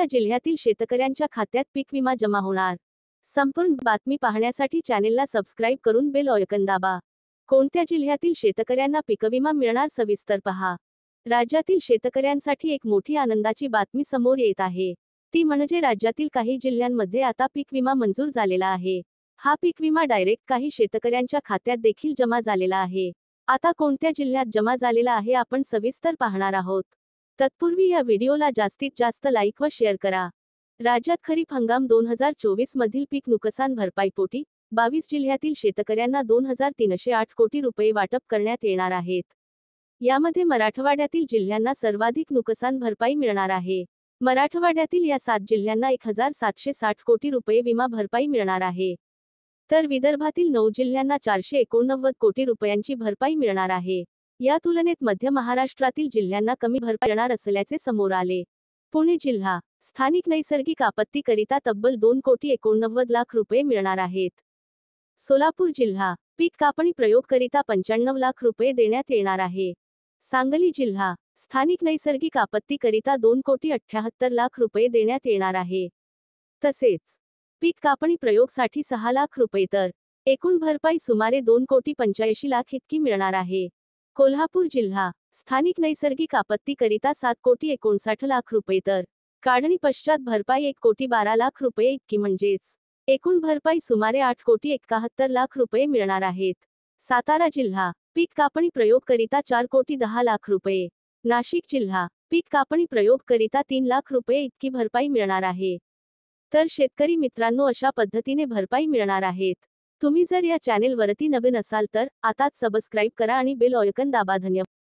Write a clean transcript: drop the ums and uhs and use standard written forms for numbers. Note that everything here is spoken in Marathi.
कोणत्या जिल्ह्यातील शेतकऱ्यांच्या खात्यात पीक विमा जमा होणार? संपूर्ण बातमी पाहण्यासाठी चॅनेलला सबस्क्राईब करून बेल आयकॉन दाबा. कोणत्या जिल्ह्यातील शेतकऱ्यांना पीक विमा मिळणार सविस्तर पहा. राज्यातील शेतकऱ्यांसाठी एक मोठी आनंदाची बातमी समोर येत आहे. ती म्हणजे राज्यातील काही जिल्ह्यांमध्ये आता पीक विमा मंजूर झालेला आहे. हा पीक विमा डायरेक्ट काही शेतकऱ्यांच्या खात्यात देखील जमा झालेला आहे. आता कोणत्या जिल्ह्यात जमा झालेला आहे आपण सविस्तर पाहणार आहोत. तत्पूर्वी या व्हिडिओला जास्तीत जास्त लाईक व शेअर करा. राज्यात खरीप हंगाम 2024 मधील पीक नुकसान भरपाईपोटी 22 जिल्ह्यातील शेतकऱ्यांना 2308 कोटी रुपये वाटप करण्यात येणार आहेत. यामध्ये मराठवाड्यातील जिल्ह्यांना सर्वाधिक नुकसान भरपाई मिळणार आहे. मराठवाड्यातील या 7 जिल्ह्यांना 1760 कोटी रुपये विमा भरपाई मिळणार आहे. तर विदर्भातील 9 जिल्ह्यांना 489 कोटी रुपयांची भरपाई मिळणार आहे. या तुलनेत मध्य महाराष्ट्रातील जिल्ह्यांना कमी भरपाई मिळणार असल्याचे समोर आले. पुणे जिल्हा स्थानिक नैसर्गिक आपत्तीकरिता तब्बल 2,89,00,000 रुपये मिळणार आहेत. सोलापूर जिल्हा पीक कापणी प्रयोगकरिता 95 लाख रुपये देण्यात येणार आहे. सांगली जिल्हा स्थानिक नैसर्गिक आपत्तीकरिता 2,78,00,000 रुपये देण्यात येणार आहे. तसेच पीक कापणी प्रयोगसाठी 6 लाख रुपये तर एकूण भरपाई सुमारे 2,85,00,000 इतकी मिळणार आहे. कोल्हापूर जिल्हा स्थानिक नैसर्गिक आपत्तीकरिता 7,59,00,000 रुपये तर काढणी पश्चात भरपाई 1,12,00,000 रुपये इतकी म्हणजेच एकूण भरपाई सुमारे 8,71,00,000 रुपये मिळणार आहेत. सातारा जिल्हा पीक कापणी प्रयोगकरिता 4,10,00,000 रुपये. नाशिक जिल्हा पीक कापणी प्रयोगकरिता 3 लाख रुपये इतकी भरपाई मिळणार आहे. तर शेतकरी मित्रांनो अशा पद्धतीने भरपाई मिळणार आहेत. तुम्ही जर या चॅनेलवरती नवीन असाल तर आताच सबस्क्राईब करा आणि बेल आयकॉन दाबा. धन्यवाद.